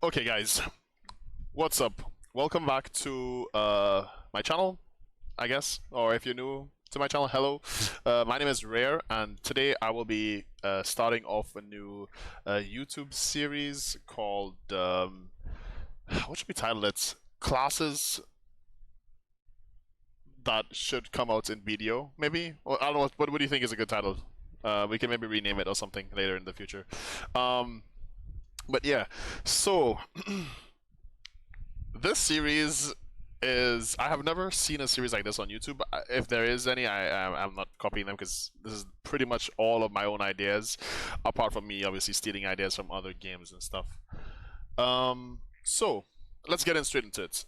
Okay guys, what's up? Welcome back to my channel, I guess, or if you're new to my channel, hello. My name is Rare, and today I will be starting off a new YouTube series called, what should we title it? Classes that should come out in video, maybe? Or I don't know, what do you think is a good title? We can maybe rename it or something later in the future. But yeah, so this series is, I have never seen a series like this on YouTube. If there is any, I'm not copying them because this is pretty much all of my own ideas, apart from me obviously stealing ideas from other games and stuff. So let's get in straight into it.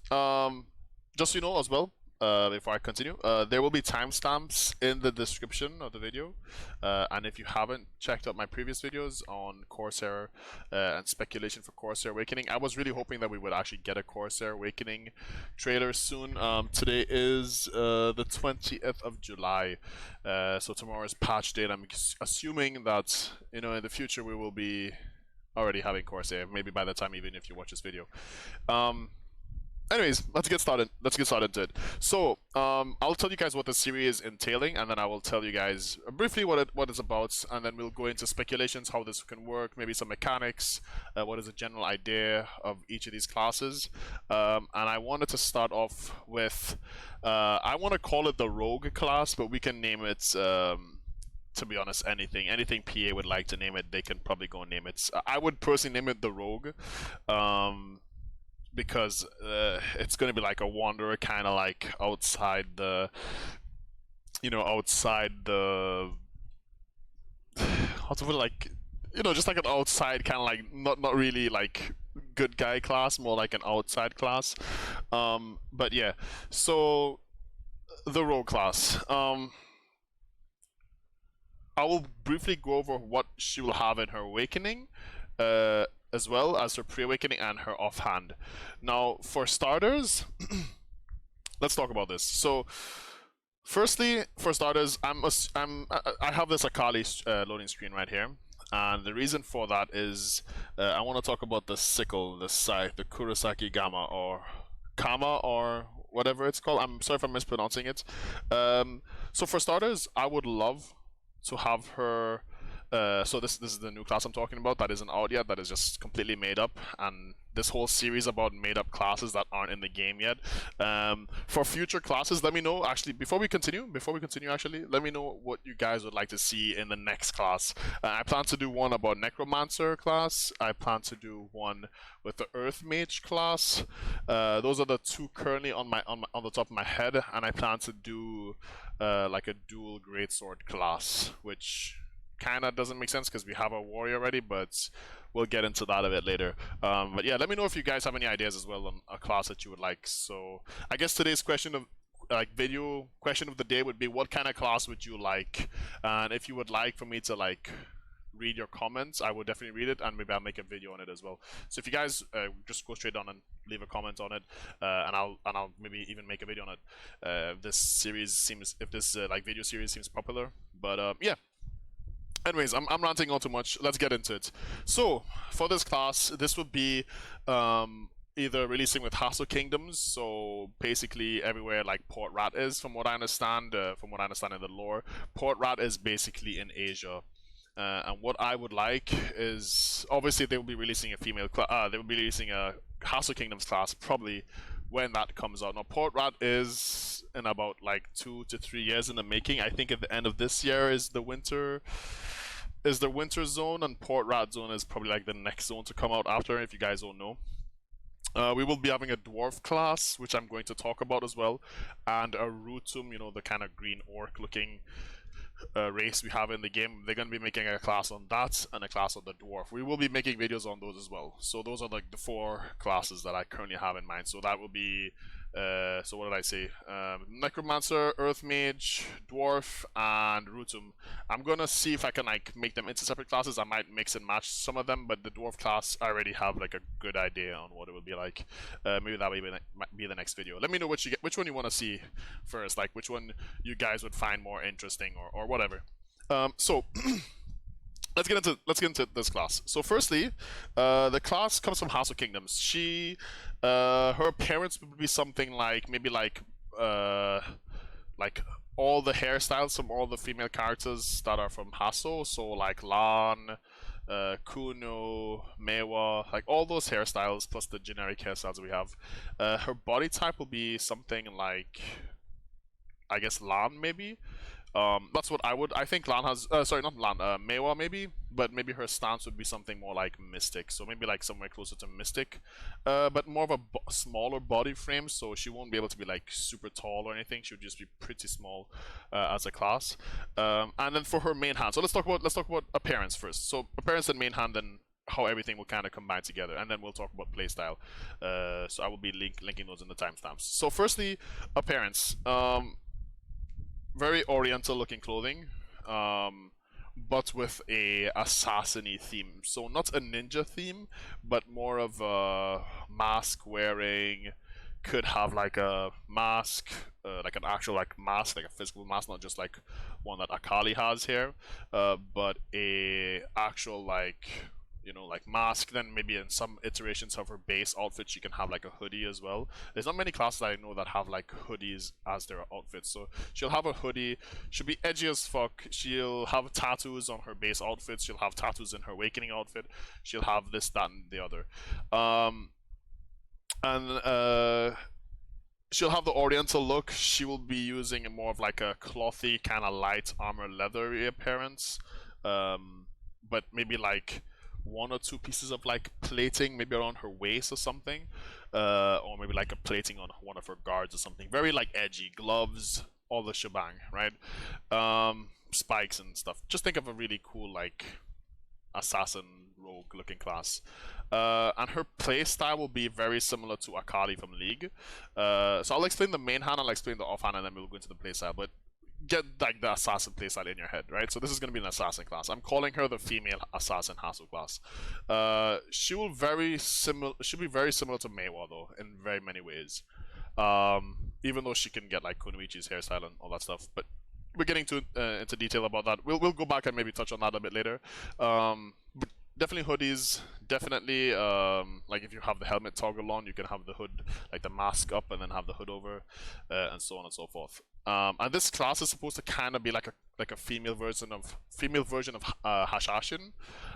Just so you know as well, before I continue, there will be timestamps in the description of the video, and if you haven't checked out my previous videos on Corsair and speculation for Corsair Awakening, I was really hoping that we would actually get a Corsair Awakening trailer soon. Today is the 20th of July, so tomorrow is patch date. I'm assuming that, you know, in the future we will be already having Corsair, maybe by the time even if you watch this video. Anyways, let's get started. Let's get started to it. So, I'll tell you guys what the series is entailing, and then I will tell you guys briefly what it's about, and then we'll go into speculations, how this can work, maybe some mechanics, what is the general idea of each of these classes. And I wanted to start off with, I want to call it the Rogue class, but we can name it, to be honest, anything PA would like to name it, they can probably go and name it. I would personally name it the Rogue. Because it's going to be like a wanderer, kind of like outside the, you know, outside the, how to put it, like, you know, just like an outside kind of like, not really like good guy class, more like an outside class. But yeah, so the rogue class. I will briefly go over what she will have in her awakening, as well as her pre-awakening and her offhand. Now, for starters, let's talk about this. So, firstly, for starters, I have this Akali loading screen right here, and the reason for that is I want to talk about the Sickle, the scythe, the Kurosaki Gamma or Kama or whatever it's called. I'm sorry if I'm mispronouncing it. So for starters, I would love to have her. So this is the new class I'm talking about that isn't out yet, that is just completely made up, and this whole series about made up classes that aren't in the game yet. For future classes, let me know, actually, before we continue actually, let me know what you guys would like to see in the next class. I plan to do one about Necromancer class, I plan to do one with the Earth Mage class. Those are the two currently on the top of my head, and I plan to do like a dual greatsword class, which kind of doesn't make sense because we have a warrior already, but we'll get into that a bit later. But yeah, let me know if you guys have any ideas as well on a class that you would like. So I guess today's question of video question of the day would be, what kind of class would you like? And if you would like for me to like read your comments, I will definitely read it, and maybe I'll make a video on it as well. So if you guys just go straight on and leave a comment on it, and I'll maybe even make a video on it. If this like video series seems popular. But yeah. Anyways, I'm ranting on too much. Let's get into it. So, for this class, this would be either releasing with Haso Kingdoms, so basically everywhere like Port Rat is, from what I understand in the lore. Port Rat is basically in Asia. And what I would like is, obviously they will be releasing a female class, they will be releasing a Haso Kingdoms class, probably when that comes out. Now, Port Rat is in about like 2 to 3 years in the making. I think at the end of this year is the winter zone, and Port Rat zone is probably like the next zone to come out after, if you guys don't know. We will be having a Dwarf class, which I'm going to talk about as well, and a Rhutum, you know, the kind of green orc looking race we have in the game. They're going to be making a class on that and a class on the Dwarf. We will be making videos on those as well. So those are like the 4 classes that I currently have in mind. So that will be, so what did I say? Necromancer, Earth Mage, Dwarf, and Rhutum. I'm going to see if I can like make them into separate classes. I might mix and match some of them, but the Dwarf class, I already have like a good idea on what it will be like. Maybe that might be the next video. Let me know which one you want to see first, like which one you guys would find more interesting or whatever. So let's get into this class. So firstly, the class comes from Haso Kingdoms. Her appearance would be something like maybe like all the hairstyles from all the female characters that are from Haso. So like Lan, Kuno, Mewa, like all those hairstyles plus the generic hairstyles we have. Her body type will be something like, I guess, Lan maybe. That's what I think Lan has. Sorry, not Lan. Mewa maybe, but maybe her stance would be something more like Mystic. So maybe like somewhere closer to Mystic, but more of a smaller body frame. So she won't be able to be like super tall or anything. She would just be pretty small as a class. And then for her main hand. So let's talk about appearance first. So appearance and main hand, and how everything will kind of combine together, and then we'll talk about playstyle. So I will be linking those in the timestamps. So firstly, appearance. Very oriental looking clothing, but with a assassin-y theme. So not a ninja theme, but more of a mask wearing. Could have like a mask, like an actual like mask, like a physical mask, not just like one that Akali has here, but a actual like, you know, like mask. Then maybe in some iterations of her base outfit she can have like a hoodie as well. There's not many classes I know that have like hoodies as their outfits, so she'll have a hoodie. She'll be edgy as fuck. She'll have tattoos on her base outfit. She'll have tattoos in her awakening outfit. She'll have this, that, and the other. She'll have the oriental look. She will be using more of like a clothy kind of light armor leathery appearance, but maybe like one or two pieces of like plating maybe around her waist or something, or maybe like a plating on one of her guards or something. Very like edgy, gloves, all the shebang, right? Spikes and stuff. Just think of a really cool like assassin rogue looking class. And her playstyle will be very similar to Akali from League. So I'll explain the main hand, I'll explain the offhand, and then we'll go into the playstyle. But get like the assassin playstyle in your head, right? So this is going to be an assassin class. I'm calling her the female assassin Haso class. She'll be very similar to Mewa though, in very many ways. Even though she can get like Kunoichi's hairstyle and all that stuff, but we're getting into detail about that. We'll go back and maybe touch on that a bit later. But definitely hoodies. Definitely, like if you have the helmet toggle on, you can have the hood, like the mask up, and then have the hood over, and so on and so forth. And this class is supposed to kind of be like a female version of hashashin,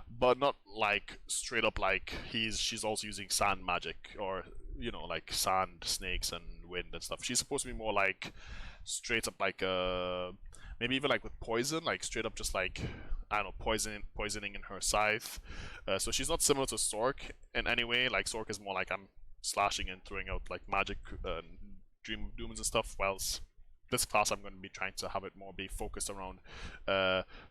but not like straight up like she's also using sand magic, or you know, like sand snakes and wind and stuff. She's supposed to be more like straight up like maybe even like with poison, like straight up just like, I don't know, poisoning in her scythe. So she's not similar to Sork in any way. Like Sork is more like I'm slashing and throwing out like magic, dream of dooms and stuff, whilst this class I'm going to be trying to have it more be focused around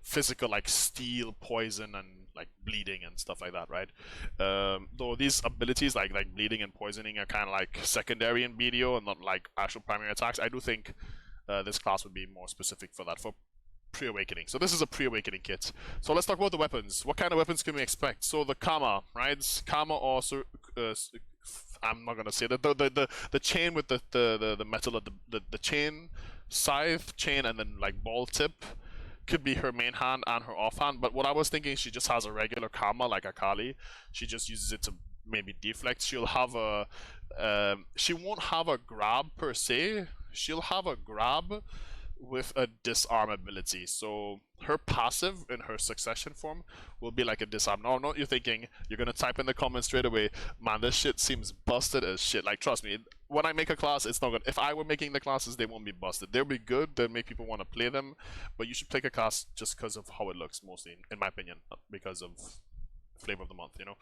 physical, like steel, poison, and like bleeding and stuff like that, right? Though these abilities like bleeding and poisoning are kind of like secondary in BDO and not like actual primary attacks, I do think this class would be more specific for that, for pre-awakening. So this is a pre-awakening kit. So let's talk about the weapons. What kind of weapons can we expect? So the Kama, right? Kama or I'm not gonna say that the chain with the metal of the chain, scythe chain, and then like ball tip could be her main hand and her offhand. But what I was thinking, she just has a regular Kama like Akali. She just uses it to maybe deflect. She'll have a she won't have a grab per se. She'll have a grab with a disarm ability. So her passive in her succession form will be like a disarm. Now, not you're thinking, you're gonna type in the comments straight away, man, this shit seems busted as shit. Like, trust me, when I make a class, it's not good. If I were making the classes, they won't be busted. They'll be good, they'll make people want to play them, but you should pick a class just because of how it looks, mostly, in my opinion, not because of flavor of the month, you know?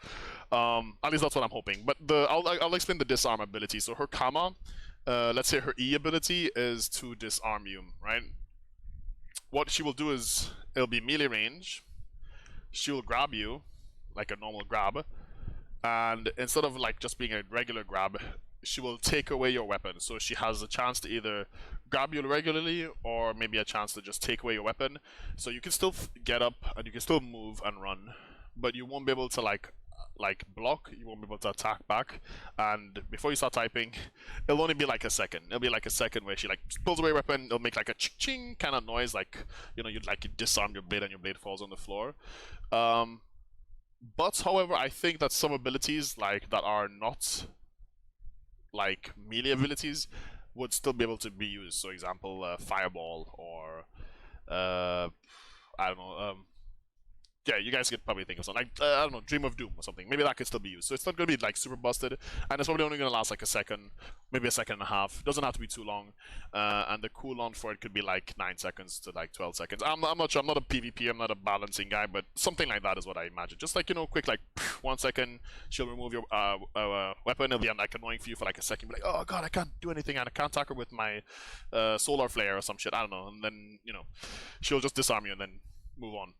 At least that's what I'm hoping. But I'll explain the disarm ability. So her Kama, let's say her E ability is to disarm you, right? What she will do is, it'll be melee range, she'll grab you, like a normal grab, and instead of like just being a regular grab, she will take away your weapon. So she has a chance to either grab you regularly, or maybe a chance to just take away your weapon. So you can still get up, and you can still move and run, but you won't be able to like like block, you won't be able to attack back, and before you start typing, it'll only be like a second. It'll be like a second where she like pulls away weapon, it'll make like a ching kind of noise, like, you know, you'd like disarm your blade and your blade falls on the floor. But however, I think that some abilities like that are not like melee abilities would still be able to be used. So example, fireball, or I don't know, yeah, you guys could probably think of something like, I don't know, Dream of Doom or something. Maybe that could still be used. So it's not going to be like super busted, and it's probably only going to last like a second, maybe a second and a half. It doesn't have to be too long, and the cooldown for it could be like 9 seconds to like 12 seconds. I'm not sure. I'm not a PvP. I'm not a balancing guy, but something like that is what I imagine. Just like, you know, quick, like 1 second, she'll remove your weapon. It'll be like annoying for you for like a second. Be like, oh god, I can't do anything, and I can't attack her with my solar flare or some shit. I don't know, and then, you know, she'll just disarm you and then move on.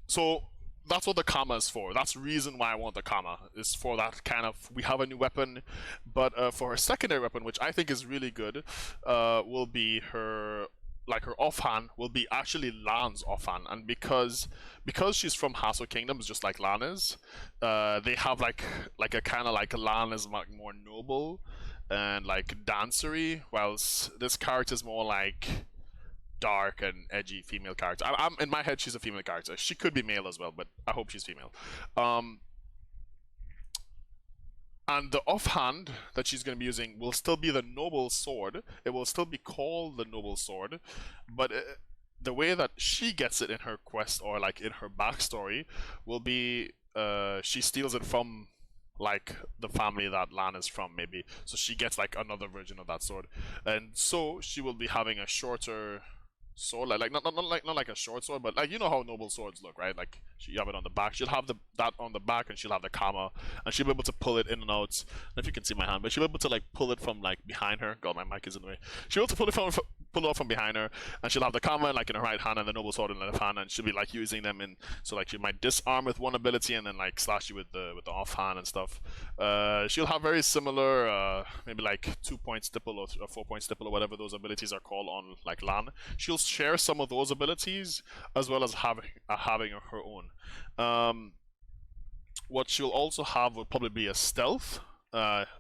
So that's what the comma is for. That's the reason why I want the comma, is for that kind of, we have a new weapon, but for her secondary weapon, which I think is really good, will be her, like her offhand will be actually Lan's offhand, and because she's from Haso Kingdoms, just like Lan is, they have like a kind of like Lan is like more noble and like dancery, whilst this character is more like dark and edgy female character. I'm in my head, she's a female character. She could be male as well, but I hope she's female. And the offhand that she's going to be using will still be the Noble Sward. It will still be called the Noble Sword, but the way that she gets it in her quest, or like in her backstory, will be she steals it from like the family that Lan is from, maybe. So she gets like another version of that sword, and so she will be having a shorter sword, like not like a short sword, but like, you know how noble swords look, right? Like you have it on the back. She'll have that on the back, and she'll have the comma, and she'll be able to pull it in and out. I don't know if you can see my hand, but she'll be able to like pull it from like behind her. God, my mic is in the way. She'll be able to pull it off from behind her, and she'll have the comma like in her right hand and the noble sword in the left hand, and she'll be like using them in. So like she might disarm with one ability and then like slash you with the offhand and stuff. She'll have very similar, maybe like 2-point stipple or 4-point stipple or whatever those abilities are called on like Lan. She'll share some of those abilities as well as having her own. What she'll also have would probably be a stealth,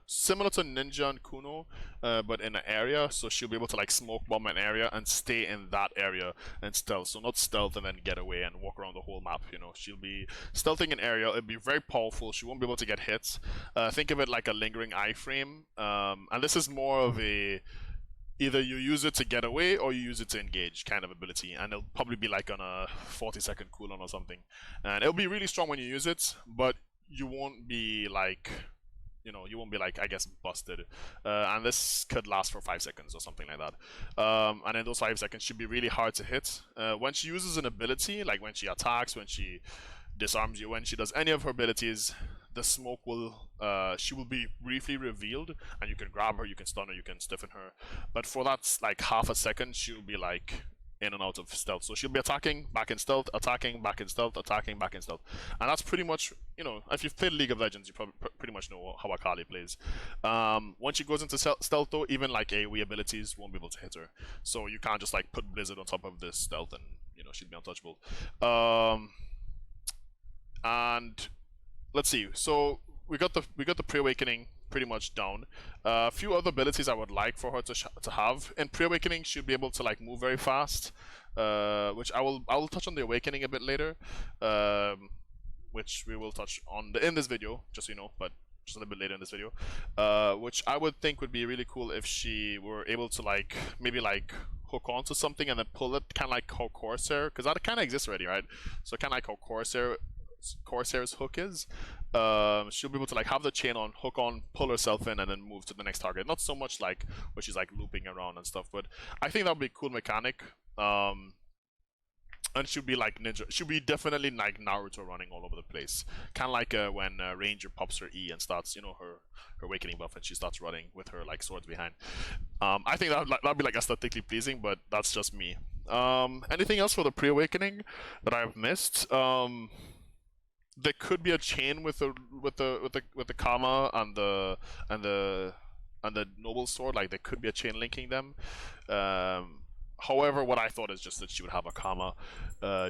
similar to Ninja and Kuno, but in an area. So she'll be able to like smoke bomb an area and stay in that area and stealth. So not stealth and then get away and walk around the whole map. You know, she'll be stealthing an area. It'll be very powerful. She won't be able to get hits. Think of it like a lingering iframe, and this is more of a, either you use it to get away or you use it to engage kind of ability, and it'll probably be like on a 40-second cooldown or something, and it'll be really strong when you use it, but you won't be like, you know, you won't be like, I guess, busted, and this could last for 5 seconds or something like that, and in those 5 seconds should be really hard to hit. When she uses an ability, like when she attacks, when she disarms you, when she does any of her abilities, the smoke will, she will be briefly revealed, and you can grab her, you can stun her, you can stiffen her, but for that like half a second, she'll be like in and out of stealth. So she'll be attacking, back in stealth, attacking, back in stealth, attacking, back in stealth, and that's pretty much, you know, if you've played League of Legends, you probably pretty much know how Akali plays. Once she goes into stealth though, even like AoE abilities won't be able to hit her, so you can't just like put Blizzard on top of this stealth and, you know, she'd be untouchable. And let's see, so we got the pre-awakening pretty much down. A few other abilities I would like for her to have. In pre-awakening, she'll be able to like move very fast, which I will touch on the awakening a bit later, which we will touch on in this video, just so you know, but just a little bit later in this video, which I would think would be really cool if she were able to like maybe like hook onto something and then pull it, kind of like how Corsair, because that kind of exists already, right? So kind of like how Corsair's hook is. She'll be able to like have the chain on, hook on, pull herself in, and then move to the next target. Not so much like where she's like looping around and stuff, but I think that would be a cool mechanic. And she'll be like Ninja. She'll be definitely like Naruto running all over the place. Kind of like when Ranger pops her E and starts, you know, her awakening buff, and she starts running with her like swords behind. I think that'd be like aesthetically pleasing, but that's just me. Anything else for the pre-awakening that I've missed? There could be a chain with the comma and the noble sword. Like there could be a chain linking them. However, what I thought is just that she would have a comma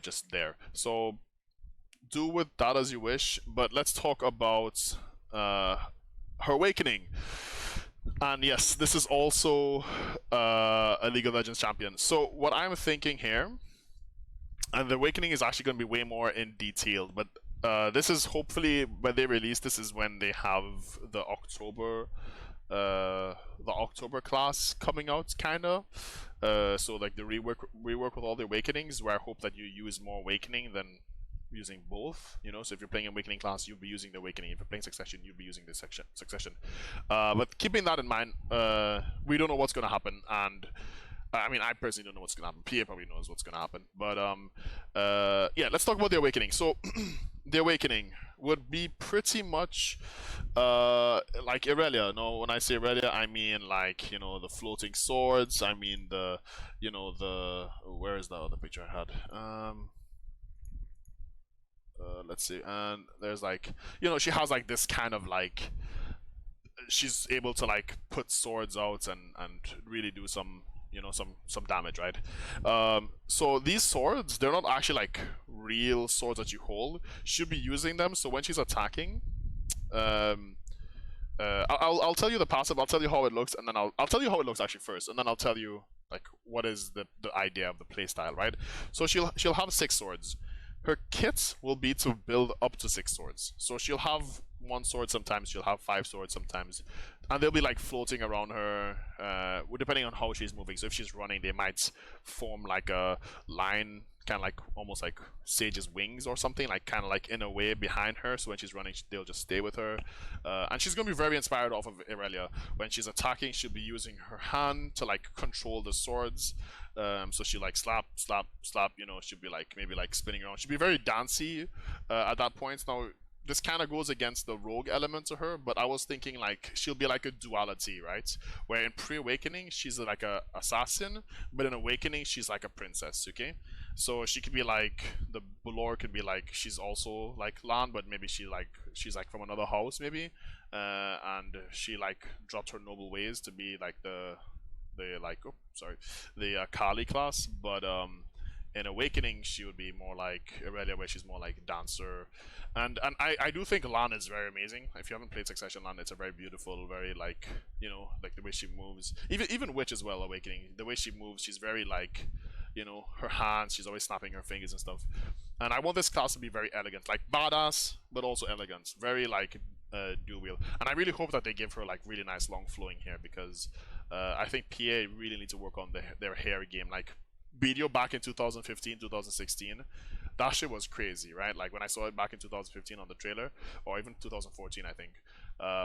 just there. So do with that as you wish, but let's talk about her Awakening. And yes, this is also a League of Legends champion. So what I'm thinking here, and the Awakening is actually going to be way more in detail, but this is hopefully when they release. This is when they have the October class coming out, kinda. So like the rework with all the Awakenings, where I hope that you use more Awakening than using both, you know. So if you're playing Awakening class, you'll be using the Awakening. If you're playing Succession, you'll be using the Succession. But keeping that in mind, we don't know what's going to happen, and I mean, I personally don't know what's going to happen. PA probably knows what's going to happen, but yeah, let's talk about the Awakening. So the Awakening would be pretty much like Irelia. No, when I say Irelia, I mean like, you know, the floating swords. I mean the, you know, the, where is the other picture I had? Let's see, and there's like, you know, she has like this kind of like, she's able to like put swords out and really do some, you know, some damage, right? So these swords, they're not actually like real swords that you hold. Should be using them. So when she's attacking, I'll tell you the passive. I'll tell you how it looks, and then I'll tell you how it looks actually first, and then I'll tell you like what is the idea of the playstyle, right? So she'll have 6 swords. Her kit will be to build up to 6 swords. So she'll have 1 sword sometimes, she'll have 5 swords sometimes, and they'll be like floating around her, depending on how she's moving. So if she's running, they might form like a line, kind of like almost like Sage's wings or something, like kind of like in a way behind her. So when she's running, they'll just stay with her, and she's gonna be very inspired off of Irelia. When she's attacking, she'll be using her hand to like control the swords. So she like slap, you know, she'll be like maybe like spinning around. She'll be very dancey at that point. Now this kind of goes against the rogue element to her, but I was thinking like she'll be like a duality, right? Where in pre-awakening she's like a assassin, but in awakening she's like a princess, okay? So she could be like, the Bulor could be like, she's also like Lan, but maybe she's like from another house maybe, and she like dropped her noble ways to be like the Kali class, but in Awakening she would be more like Irelia, where she's more like dancer, and I do think Lan is very amazing. If you haven't played Succession Lan, it's a very beautiful, very like, you know, like the way she moves, even Witch as well. Awakening, the way she moves, she's very like, you know, her hands, she's always snapping her fingers and stuff. And I want this class to be very elegant, like badass, but also elegant, very like dual wield. And I really hope that they give her like really nice long flowing hair, because I think PA really need to work on their hair game. Like video back in 2015, 2016, that shit was crazy, right? Like when I saw it back in 2015 on the trailer, or even 2014, I think.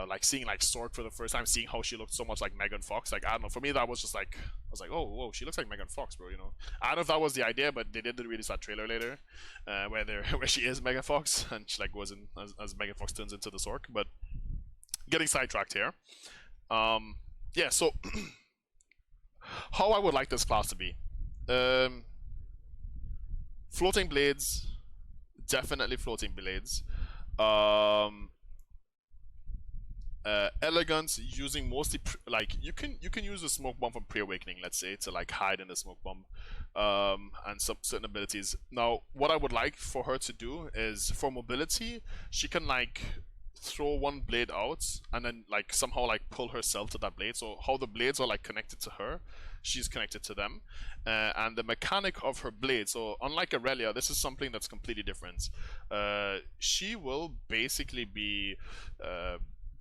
Like seeing like Sork for the first time, seeing how she looked so much like Megan Fox. Like I don't know, for me that was just like, I was like, oh whoa, she looks like Megan Fox, bro. You know, I don't know if that was the idea, but they did release that trailer later, where she is Megan Fox and she like goes in as Megan Fox turns into the Sork. But getting sidetracked here. Yeah, so how I would like this class to be. Floating blades, definitely floating blades. Elegance, using mostly like you can use a smoke bomb from pre-awakening, let's say, to like hide in the smoke bomb, and some certain abilities. Now, what I would like for her to do is, for mobility, she can like throw one blade out and then like somehow like pull herself to that blade. So how the blades are like connected to her, she's connected to them, and the mechanic of her blade. So unlike Irelia, this is something that's completely different. She will basically be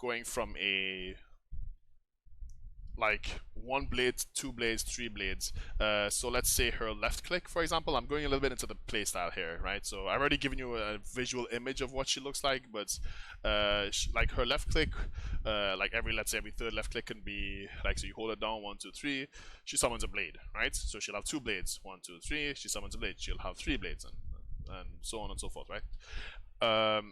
going from a like 1 blade, 2 blades, 3 blades. So let's say her left click, for example. I'm going a little bit into the playstyle here, right? So I've already given you a visual image of what she looks like, but like her left click, like let's say every 3rd left click can be like, so you hold it down, 1, 2, 3, she summons a blade, right? So she'll have 2 blades, 1, 2, 3, she summons a blade, she'll have 3 blades, and so on and so forth, right?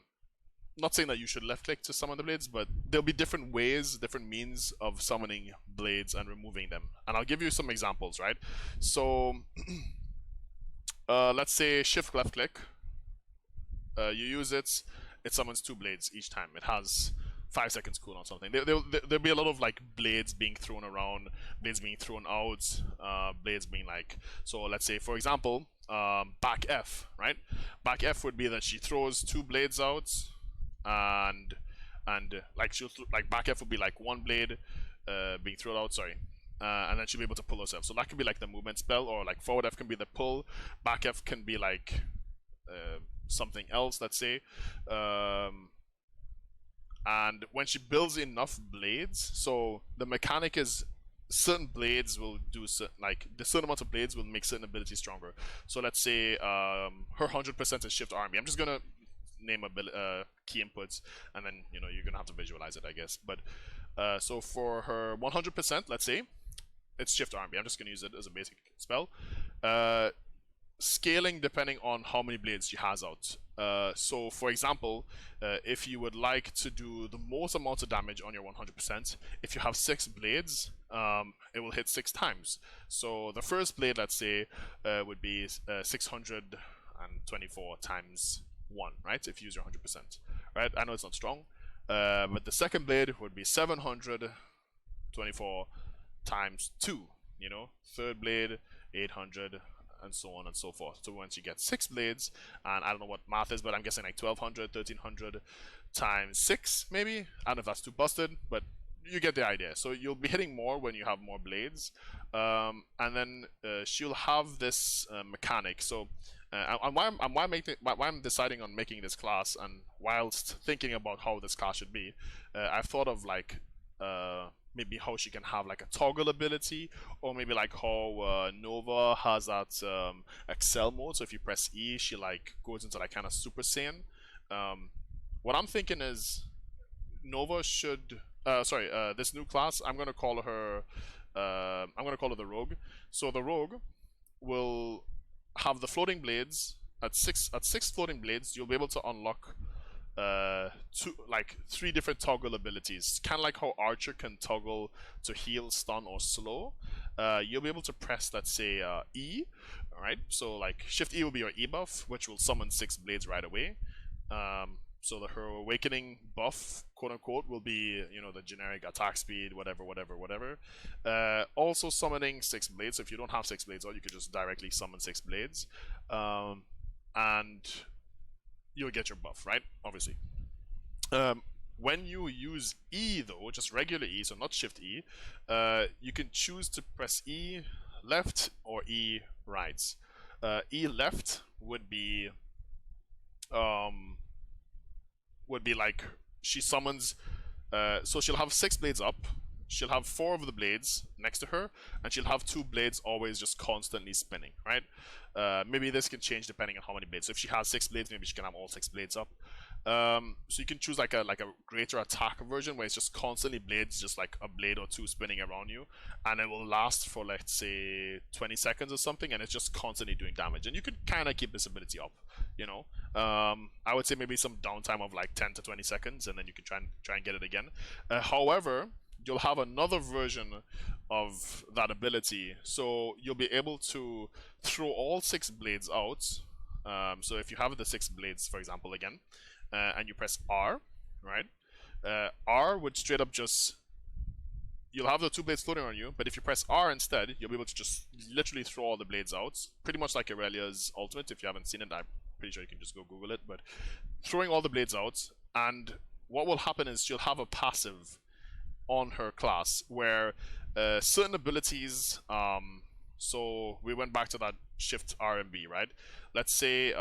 Not saying that you should left click to summon the blades, but there'll be different ways, different means of summoning blades and removing them. And I'll give you some examples, right? So let's say shift left click, you use it, it summons 2 blades each time. It has 5 seconds cooldown, something. There'll be a lot of like blades being thrown around, blades being thrown out, blades being like, so let's say for example, back F, right? Back F would be that she throws 2 blades out, and like like back F would be like 1 blade being thrown out, sorry. And then she'll be able to pull herself. So that could be like the movement spell, or like forward F can be the pull, back F can be like something else, let's say. And when she builds enough blades, so the mechanic is certain blades will do like the certain amount of blades will make certain abilities stronger. So let's say her 100% is shift army. I'm just gonna name a key inputs, and then you're gonna have to visualize it, I guess. But so for her 100%, let's say it's shift army. I'm just gonna use it as a basic spell. Scaling depending on how many blades she has out. So for example, if you would like to do the most amount of damage on your 100%, if you have 6 blades, it will hit 6 times. So the first blade, let's say, would be 624 times 1, right? If you use your 100%, right? I know it's not strong, but the second blade would be 724 times 2, third blade 800, and so on and so forth. So once you get 6 blades, and I don't know what math is, but I'm guessing like 1200, 1300 times 6, maybe. I don't know if that's too busted, but you get the idea. So you'll be hitting more when you have more blades, and then she'll have this mechanic. So why I'm deciding on making this class, and whilst thinking about how this class should be, I've thought of like maybe how she can have like a toggle ability, or maybe like how Nova has that Accel mode. So if you press E, she like goes into like kind of Super Saiyan. What I'm thinking is Nova should this new class, I'm gonna call her the Rogue. So the Rogue will have the floating blades. At six floating blades, you'll be able to unlock 3 different toggle abilities, kind of like how Archer can toggle to heal, stun, or slow. You'll be able to press, let's say, E, alright? So like Shift E will be your E buff, which will summon 6 blades right away. So her Awakening buff, quote unquote, will be, the generic attack speed, whatever. Also summoning 6 blades. So if you don't have 6 blades, or you could just directly summon 6 blades. And you'll get your buff, right? Obviously. When you use E though, just regular E, so not Shift E, you can choose to press E left or E right. E left would be like she summons, so she'll have 6 blades up, she'll have 4 of the blades next to her, and she'll have 2 blades always just constantly spinning, right? Maybe this can change depending on how many blades. So if she has 6 blades, maybe she can have all 6 blades up. So you can choose like a greater attack version where it's just constantly blades, just like a blade or 2 spinning around you, and it will last for, let's say, 20 seconds or something, and it's just constantly doing damage. And you could kind of keep this ability up, I would say maybe some downtime of like 10 to 20 seconds, and then you can try and get it again. However, you'll have another version of that ability, so you'll be able to throw all 6 blades out. So if you have the 6 blades, for example, again, and you press R, right? R would straight up just, you'll have the 2 blades floating on you, but if you press R instead, you'll be able to just literally throw all the blades out, pretty much like Aurelia's ultimate. If you haven't seen it, I'm pretty sure you can just go Google it, but throwing all the blades out, and what will happen is she'll have a passive on her class where certain abilities, so we went back to that Shift R and B, right? Let's say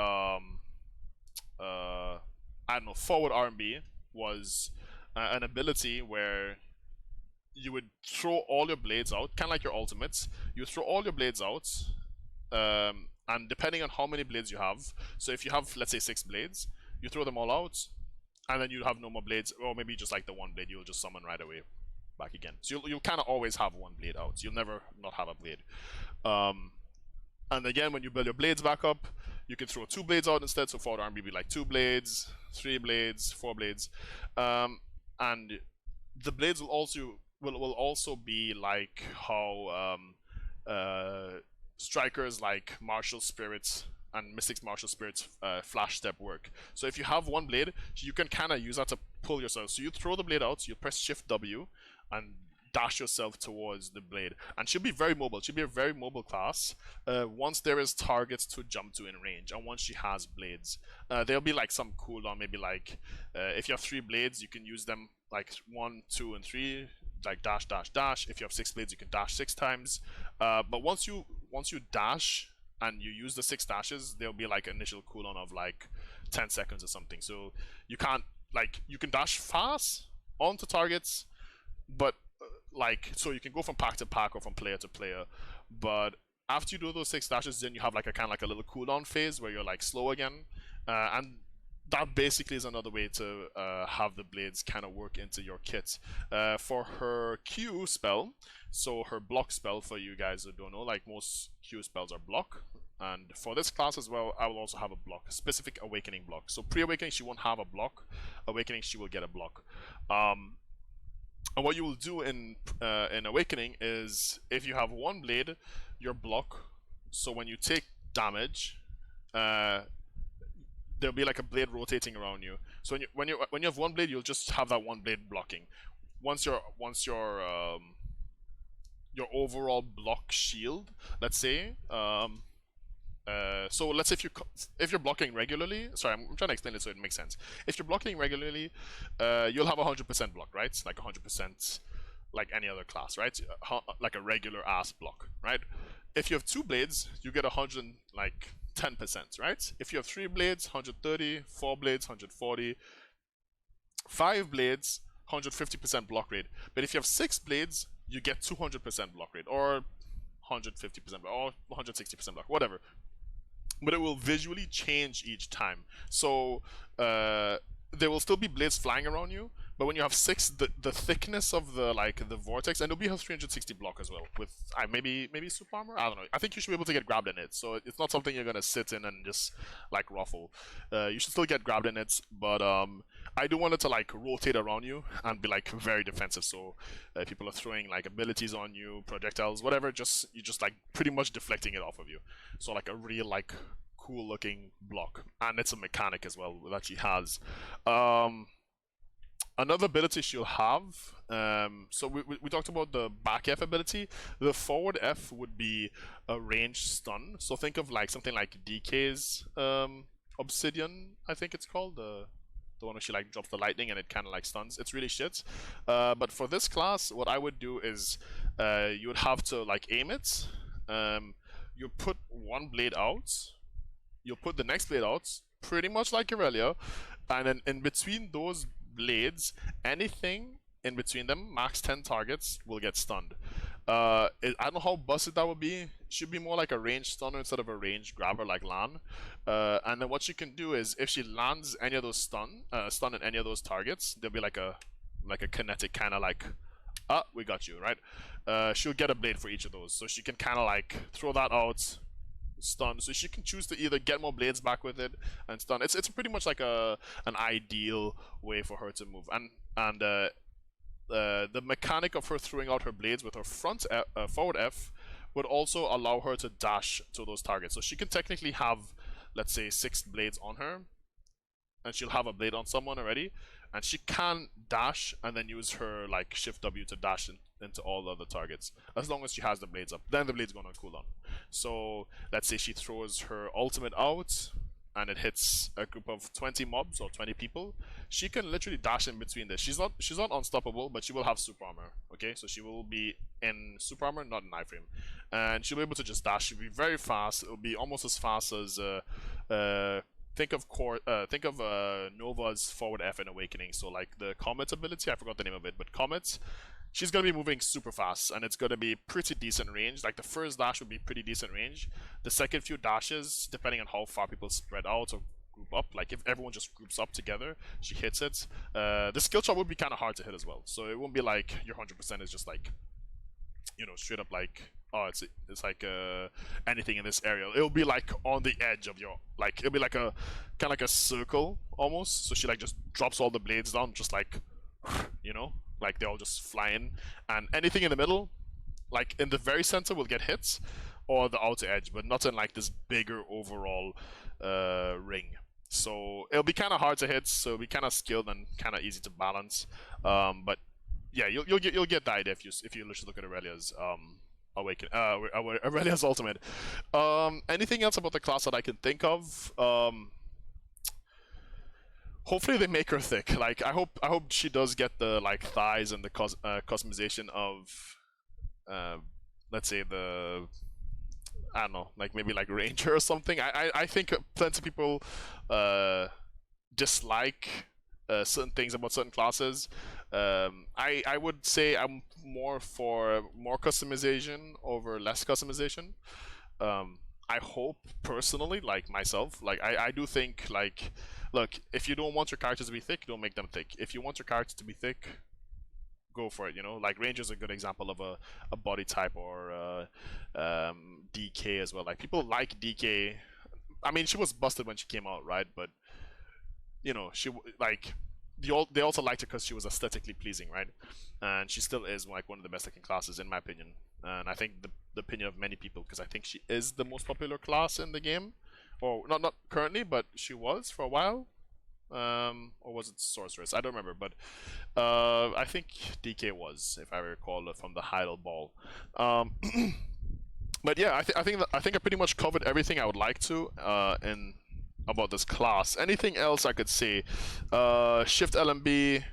I don't know, forward R and B was an ability where you would throw all your blades out, kind of like your ultimates. You throw all your blades out, and depending on how many blades you have, so if you have, let's say, 6 blades, you throw them all out, and then you have no more blades, or maybe just like the 1 blade you'll just summon right away back again. So you'll kind of always have 1 blade out. You'll never not have a blade. And again, when you build your blades back up, you can throw 2 blades out instead. So forward arm will be like 2 blades, 3 blades, 4 blades, and the blades will also be like how strikers like martial spirits and Mystic's martial spirits flash step work. So if you have 1 blade, you can kind of use that to pull yourself. So you throw the blade out, you press Shift W, and dash yourself towards the blade. And she'll be very mobile. She'll be a very mobile class once there is targets to jump to in range, and once she has blades. There'll be like some cooldown, maybe like if you have 3 blades, you can use them like 1, 2, and 3, like dash, dash, dash. If you have 6 blades, you can dash 6 times. But once you dash and you use the 6 dashes, there'll be like initial cooldown of like 10 seconds or something. So you can't, like, you can dash fast onto targets, but like, so you can go from pack to pack or from player to player, but after you do those 6 dashes, then you have like a kind of like a little cooldown phase where you're like slow again, and that basically is another way to have the blades kind of work into your kit. For her Q spell, so her block spell, for you guys who don't know, like most Q spells are block, and for this class as well, I will also have a block, a specific awakening block. So pre-awakening, she won't have a block. Awakening, she will get a block. And what you will do in Awakening is, if you have 1 blade, your block, so when you take damage, there'll be like a blade rotating around you. So when you have 1 blade, you'll just have that 1 blade blocking. Once your overall block shield, let's say, so let's say if you're blocking regularly, sorry, I'm trying to explain it so it makes sense. If you're blocking regularly, you'll have 100% block, right? Like 100%, like any other class, right? Like a regular ass block, right? If you have 2 blades, you get 100, like 10%, right? If you have 3 blades, 130, 4 blades, 140, 5 blades, 150% block rate. But if you have 6 blades, you get 200% block rate, or 150% block, or 160% block, whatever. But it will visually change each time. So there will still be blades flying around you, but when you have 6, the thickness of the vortex, and it'll be have 360 block as well with maybe super armor. I don't know. I think you should be able to get grabbed in it. So it's not something you're gonna sit in and just like ruffle. You should still get grabbed in it, but I do want it to like rotate around you and be like very defensive. So people are throwing like abilities on you, projectiles, whatever. You just like pretty much deflecting it off of you. So like a real like cool looking block, and it's a mechanic as well that she has. Another ability she'll have, so we talked about the back F ability. The forward F would be a ranged stun. So think of like something like DK's Obsidian, I think it's called, the one where she like drops the lightning and it kind of like stuns. It's really shit. But for this class, what I would do is you would have to like aim it. You put 1 blade out. You'll put the next blade out, pretty much like Irelia, and then in between those blades, anything in between them, max 10 targets, will get stunned. I don't know how busted that would be. It should be more like a ranged stunner instead of a ranged grabber like Lan. And then what she can do is, if she lands any of those stun at any of those targets, there'll be like a kinetic kind of like, we got you, right? She'll get a blade for each of those, so she can kind of like throw that out, stun, so she can choose to either get more blades back with it and stun. It's pretty much like an ideal way for her to move, and the mechanic of her throwing out her blades with her forward F would also allow her to dash to those targets. So she can technically have, let's say, 6 blades on her, and she'll have a blade on someone already, and she can dash and then use her like shift W to dash into all the other targets, as long as she has the blades up. Then the blade's gonna cool down. So let's say she throws her ultimate out and it hits a group of 20 mobs or 20 people. She can literally dash in between this. She's not unstoppable, but she will have super armor. Okay, so she will be in super armor, not in iframe, and she'll be able to just dash. She'll be very fast. It'll be almost as fast as think of Nova's forward F in Awakening. So like the Comet ability, I forgot the name of it, but Comet, she's gonna be moving super fast, and it's gonna be pretty decent range. Like the first dash would be pretty decent range. The second few dashes, depending on how far people spread out or group up, like if everyone just groups up together, she hits it. The skill shot would be kind of hard to hit as well, so it won't be like your 100% is just like, you know, straight up like, oh, it's like anything in this area. It'll be like on the edge of your, like, it'll be like a kind of like a circle almost. So she like just drops all the blades down, just like, you know, like they all just fly in, and anything in the middle, like in the very center, will get hits, or the outer edge, but not in like this bigger overall ring. So it'll be kind of hard to hit, so it'll be kind of skilled and kind of easy to balance. But yeah, you'll get the idea if you just look at Aurelia's Awaken Aurelia's ultimate. Anything else about the class that I can think of? Hopefully they make her thick. Like I hope she does get the like thighs and the customization of, let's say the, I don't know, like maybe like Ranger or something. I think plenty of people dislike certain things about certain classes. I would say I'm more for more customization over less customization. I hope personally, like myself, like I do think like, look, if you don't want your characters to be thick, don't make them thick. If you want your characters to be thick, go for it, you know? Like Ranger's a good example of a body type, or DK as well. Like people like DK. I mean, she was busted when she came out, right? But you know, she like they also liked her because she was aesthetically pleasing, right? And she still is like one of the best looking classes in my opinion, and I think the opinion of many people, because I think she is the most popular class in the game, or not currently, but she was for a while. Or was it Sorceress? I don't remember, but I think DK was, if I recall, from the Heidel Ball. But yeah, I think I pretty much covered everything I would like to in about this class. Anything else I could say? Shift LMB,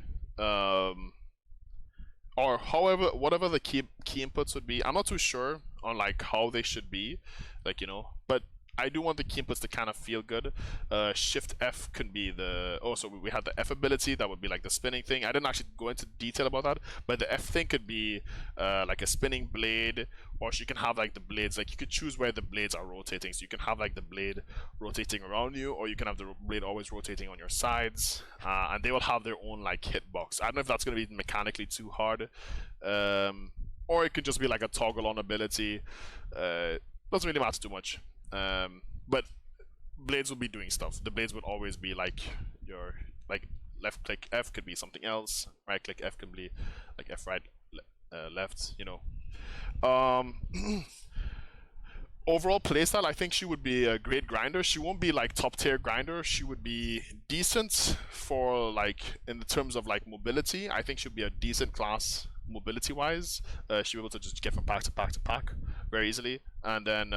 or however, whatever the key inputs would be. I'm not too sure on like how they should be, like, you know, but I do want the key inputs to kind of feel good. Shift F could be the, oh, so we had the F ability, that would be like the spinning thing. I didn't actually go into detail about that, but the F thing could be like a spinning blade, or she can have like the blades, like you could choose where the blades are rotating. So you can have like the blade rotating around you, or you can have the blade always rotating on your sides, and they will have their own like hitbox. I don't know if that's going to be mechanically too hard, or it could just be like a toggle on ability. Doesn't really matter too much. But blades will be doing stuff. The blades would always be like your, like left click F could be something else, right click F could be like F right left, you know. Overall playstyle, I think she would be a great grinder. She won't be like top tier grinder. She would be decent for like in the terms of like mobility. I think she'd be a decent class mobility wise. She'll be able to just get from pack to pack to pack very easily, and then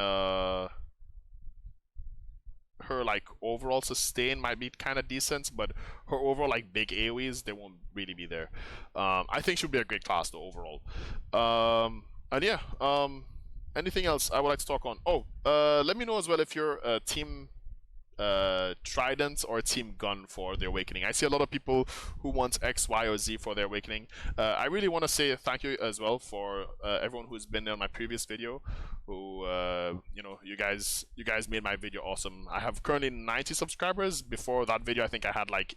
her like overall sustain might be kind of decent, but her overall like big AoEs, they won't really be there. I think she'll be a great class though overall. And yeah, anything else I would like to talk on? Oh, let me know as well if you're a team Trident or team Gun for the Awakening. I see a lot of people who want X, Y, or Z for their Awakening. I really want to say thank you as well for everyone who's been there on my previous video, who you know, you guys made my video awesome. I have currently 90 subscribers. Before that video, I think I had like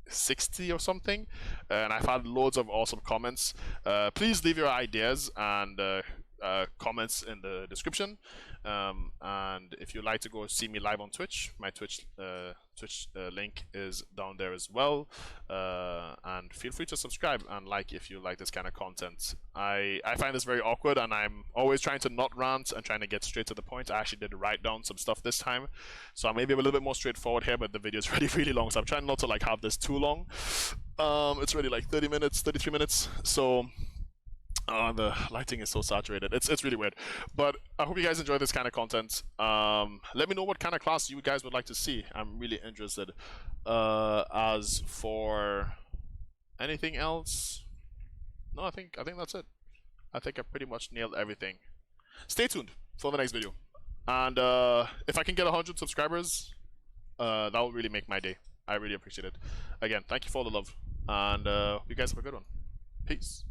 60 or something, and I've had loads of awesome comments. Please leave your ideas and comments in the description, and if you'd like to go see me live on Twitch, my Twitch link is down there as well, and feel free to subscribe and like if you like this kind of content. I find this very awkward, and I'm always trying to not rant and trying to get straight to the point. I actually did write down some stuff this time, so I may be a little bit more straightforward here, but the video is really long, so I'm trying not to like have this too long. It's already like 30 minutes, 33 minutes, so the lighting is so saturated. It's really weird. But I hope you guys enjoy this kind of content. Let me know what kind of class you guys would like to see. I'm really interested. As for anything else, no, I think that's it. I think I pretty much nailed everything. Stay tuned for the next video. And if I can get 100 subscribers, that will really make my day. I really appreciate it. Again, thank you for all the love. And you guys have a good one. Peace.